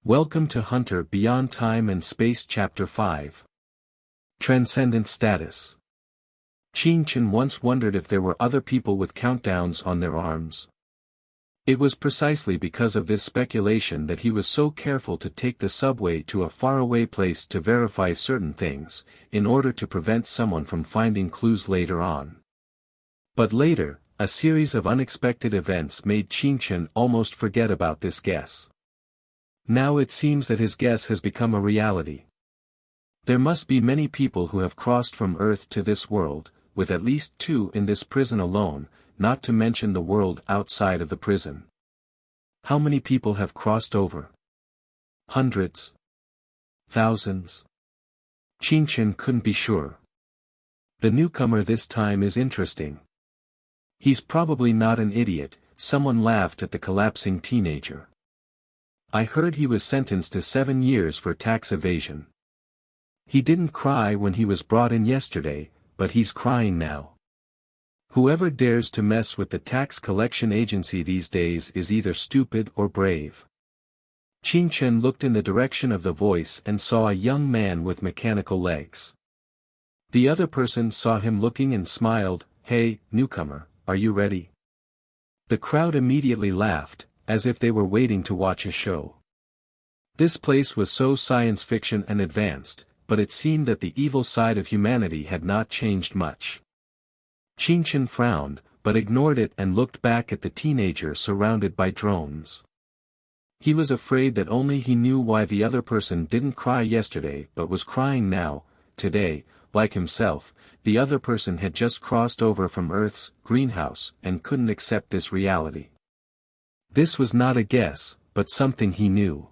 Welcome to Hunter Beyond Time and Space Chapter 5. Transcendent Status. Chen once wondered if there were other people with countdowns on their arms. It was precisely because of this speculation that he was so careful to take the subway to a faraway place to verify certain things, in order to prevent someone from finding clues later on. But later, a series of unexpected events made Chen almost forget about this guess. Now it seems that his guess has become a reality. There must be many people who have crossed from Earth to this world, with at least 2 in this prison alone, not to mention the world outside of the prison. How many people have crossed over? Hundreds? Thousands? Chen couldn't be sure. The newcomer this time is interesting. He's probably not an idiot. Someone laughed at the collapsing teenager. I heard he was sentenced to 7 years for tax evasion. He didn't cry when he was brought in yesterday, but he's crying now. Whoever dares to mess with the tax collection agency these days is either stupid or brave. Chen looked in the direction of the voice and saw a young man with mechanical legs. The other person saw him looking and smiled. Hey, newcomer, are you ready? The crowd immediately laughed, as if they were waiting to watch a show. This place was so science fiction and advanced, but it seemed that the evil side of humanity had not changed much. Chen frowned, but ignored it and looked back at the teenager surrounded by drones. He was afraid that only he knew why the other person didn't cry yesterday but was crying now. Today, like himself, the other person had just crossed over from Earth's greenhouse and couldn't accept this reality. This was not a guess, but something he knew.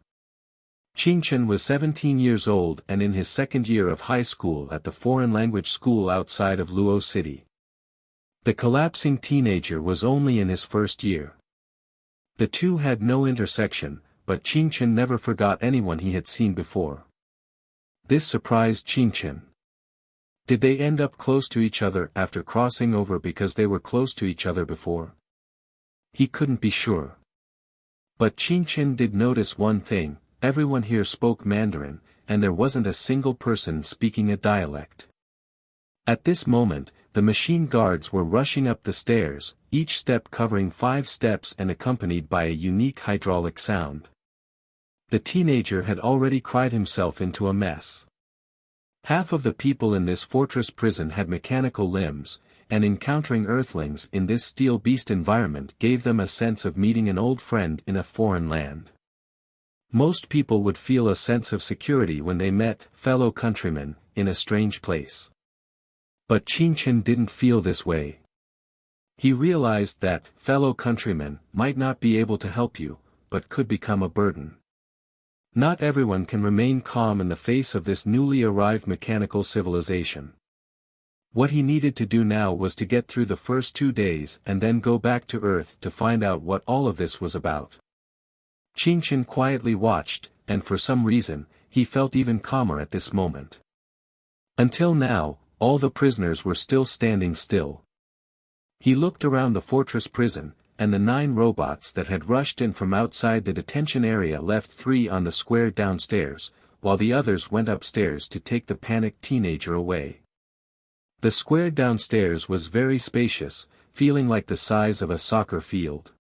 Chen was 17 years old and in his second year of high school at the foreign language school outside of Luo City. The collapsing teenager was only in his first year. The two had no intersection, but Chen never forgot anyone he had seen before. This surprised Chen. Did they end up close to each other after crossing over because they were close to each other before? He couldn't be sure. But Chen did notice one thing: everyone here spoke Mandarin, and there wasn't a single person speaking a dialect. At this moment, the machine guards were rushing up the stairs, each step covering 5 steps and accompanied by a unique hydraulic sound. The teenager had already cried himself into a mess. Half of the people in this fortress prison had mechanical limbs, and encountering Earthlings in this steel beast environment gave them a sense of meeting an old friend in a foreign land. Most people would feel a sense of security when they met fellow countrymen in a strange place. But Chen didn't feel this way. He realized that fellow countrymen might not be able to help you, but could become a burden. Not everyone can remain calm in the face of this newly arrived mechanical civilization. What he needed to do now was to get through the first 2 days and then go back to Earth to find out what all of this was about. Chen quietly watched, and for some reason, he felt even calmer at this moment. Until now, all the prisoners were still standing still. He looked around the fortress prison, and the 9 robots that had rushed in from outside the detention area left 3 on the square downstairs, while the others went upstairs to take the panicked teenager away. The square downstairs was very spacious, feeling like the size of a soccer field.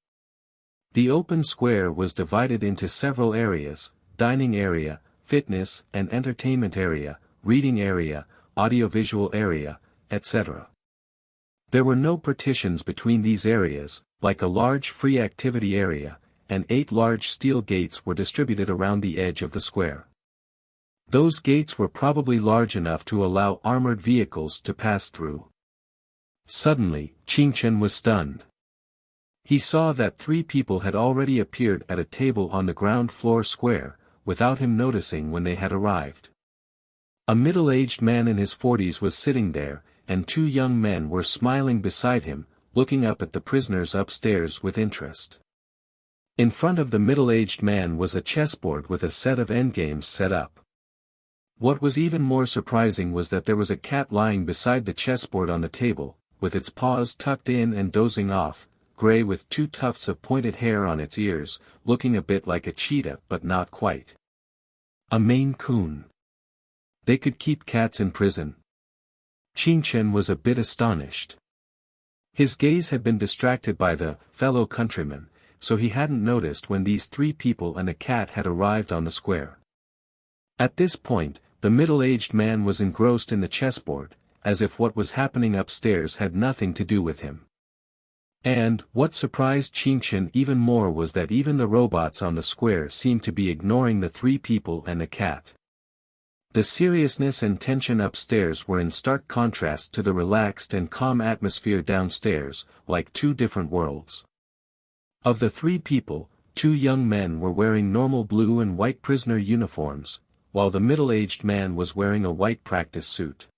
The open square was divided into several areas: dining area, fitness and entertainment area, reading area, audiovisual area, etc. There were no partitions between these areas, like a large free activity area, and 8 large steel gates were distributed around the edge of the square. Those gates were probably large enough to allow armored vehicles to pass through. Suddenly, Chen was stunned. He saw that 3 people had already appeared at a table on the ground floor square, without him noticing when they had arrived. A middle-aged man in his 40s was sitting there, and 2 young men were smiling beside him, looking up at the prisoners upstairs with interest. In front of the middle-aged man was a chessboard with a set of endgames set up. What was even more surprising was that there was a cat lying beside the chessboard on the table, with its paws tucked in and dozing off, gray with two tufts of pointed hair on its ears, looking a bit like a cheetah but not quite. A Maine Coon. They could keep cats in prison. Qin was a bit astonished. His gaze had been distracted by the fellow countryman, so he hadn't noticed when these three people and a cat had arrived on the square. At this point, the middle-aged man was engrossed in the chessboard, as if what was happening upstairs had nothing to do with him. And, what surprised Qin even more was that even the robots on the square seemed to be ignoring the three people and the cat. The seriousness and tension upstairs were in stark contrast to the relaxed and calm atmosphere downstairs, like two different worlds. Of the three people, two young men were wearing normal blue and white prisoner uniforms, while the middle-aged man was wearing a white practice suit.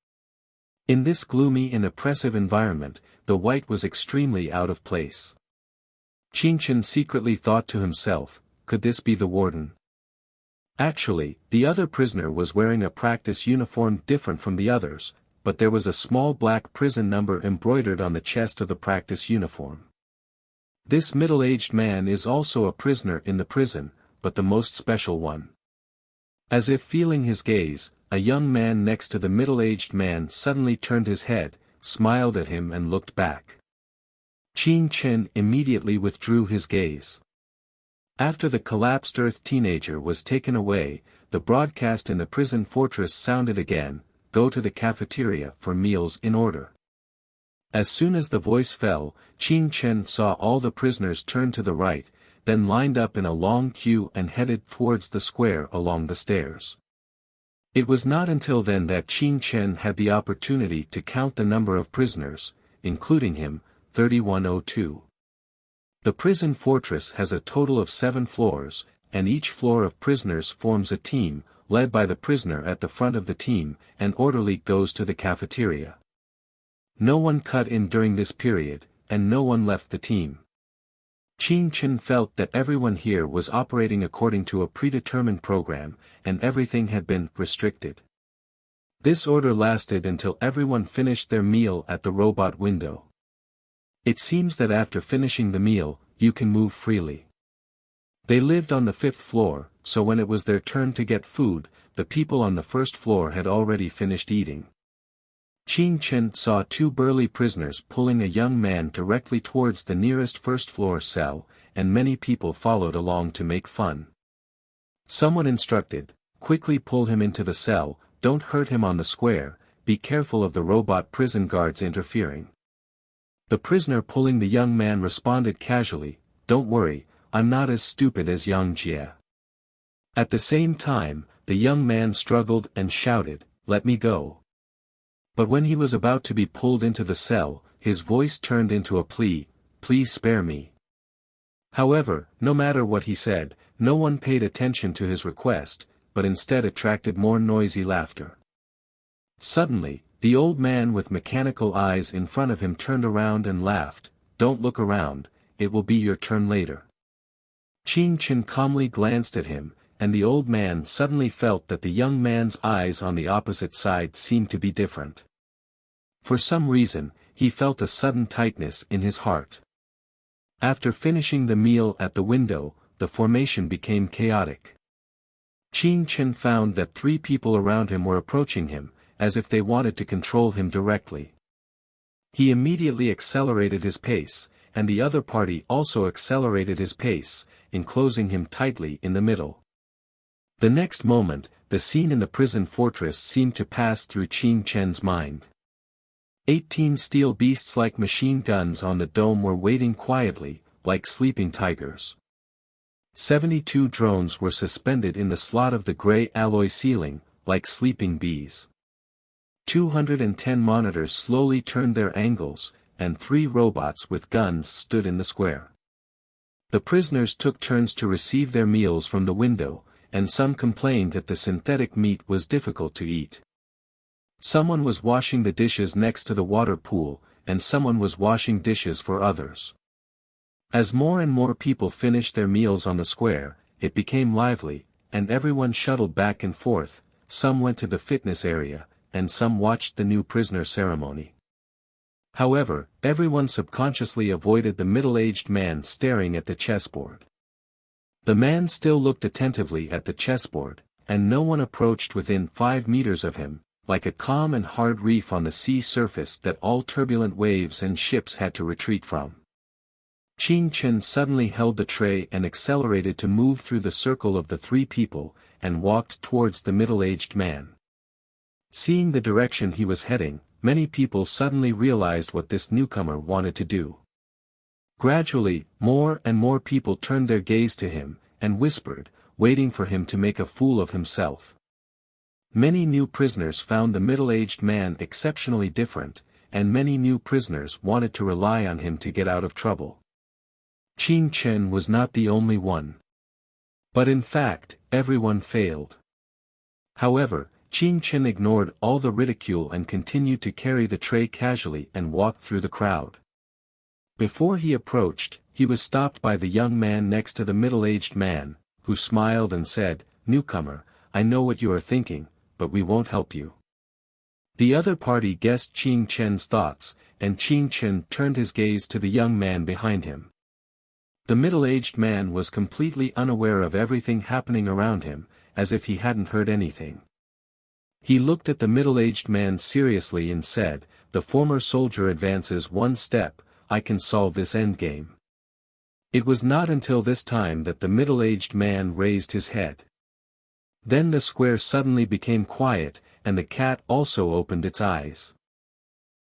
In this gloomy and oppressive environment, the white was extremely out of place. Qin secretly thought to himself, could this be the warden? Actually, the other prisoner was wearing a practice uniform different from the others, but there was a small black prison number embroidered on the chest of the practice uniform. This middle-aged man is also a prisoner in the prison, but the most special one. As if feeling his gaze, a young man next to the middle-aged man suddenly turned his head, smiled at him and looked back. Qin immediately withdrew his gaze. After the collapsed Earth teenager was taken away, the broadcast in the prison fortress sounded again, "Go to the cafeteria for meals in order." As soon as the voice fell, Qin saw all the prisoners turn to the right, then lined up in a long queue and headed towards the square along the stairs. It was not until then that Qin had the opportunity to count the number of prisoners, including him, 3102. The prison fortress has a total of 7 floors, and each floor of prisoners forms a team, led by the prisoner at the front of the team, and orderly goes to the cafeteria. No one cut in during this period, and no one left the team. Qin felt that everyone here was operating according to a predetermined program, and everything had been restricted. This order lasted until everyone finished their meal at the robot window. It seems that after finishing the meal, you can move freely. They lived on the 5th floor, so when it was their turn to get food, the people on the 1st floor had already finished eating. Qin saw 2 burly prisoners pulling a young man directly towards the nearest 1st floor cell, and many people followed along to make fun. Someone instructed, "Quickly pull him into the cell, don't hurt him on the square, be careful of the robot prison guards interfering." The prisoner pulling the young man responded casually, "Don't worry, I'm not as stupid as Yang Jie." At the same time, the young man struggled and shouted, "Let me go." But when he was about to be pulled into the cell, his voice turned into a plea, "Please spare me." However, no matter what he said, no one paid attention to his request, but instead attracted more noisy laughter. Suddenly, the old man with mechanical eyes in front of him turned around and laughed, "Don't look around, it will be your turn later." Qin calmly glanced at him, and the old man suddenly felt that the young man's eyes on the opposite side seemed to be different. For some reason, he felt a sudden tightness in his heart. After finishing the meal at the window, the formation became chaotic. Qin found that 3 people around him were approaching him, as if they wanted to control him directly. He immediately accelerated his pace, and the other party also accelerated his pace, enclosing him tightly in the middle. The next moment, the scene in the prison fortress seemed to pass through Qin's mind. 18 steel beasts like machine guns on the dome were waiting quietly, like sleeping tigers. 72 drones were suspended in the slot of the gray alloy ceiling, like sleeping bees. 210 monitors slowly turned their angles, and 3 robots with guns stood in the square. The prisoners took turns to receive their meals from the window, and some complained that the synthetic meat was difficult to eat. Someone was washing the dishes next to the water pool, and someone was washing dishes for others. As more and more people finished their meals on the square, it became lively, and everyone shuttled back and forth, some went to the fitness area, and some watched the new prisoner ceremony. However, everyone subconsciously avoided the middle-aged man staring at the chessboard. The man still looked attentively at the chessboard, and no one approached within 5 meters of him, like a calm and hard reef on the sea surface that all turbulent waves and ships had to retreat from. Qing Chen suddenly held the tray and accelerated to move through the circle of the 3 people, and walked towards the middle-aged man. Seeing the direction he was heading, many people suddenly realized what this newcomer wanted to do. Gradually, more and more people turned their gaze to him, and whispered, waiting for him to make a fool of himself. Many new prisoners found the middle-aged man exceptionally different, and many new prisoners wanted to rely on him to get out of trouble. Qing Chen was not the only one. But in fact, everyone failed. However, Qing Chen ignored all the ridicule and continued to carry the tray casually and walked through the crowd. Before he approached, he was stopped by the young man next to the middle-aged man, who smiled and said, "Newcomer, I know what you are thinking, but we won't help you." The other party guessed Qing Chen's thoughts, and Qing Chen turned his gaze to the young man behind him. The middle-aged man was completely unaware of everything happening around him, as if he hadn't heard anything. He looked at the middle-aged man seriously and said, "The former soldier advances 1 step, I can solve this endgame." It was not until this time that the middle-aged man raised his head. Then the square suddenly became quiet, and the cat also opened its eyes.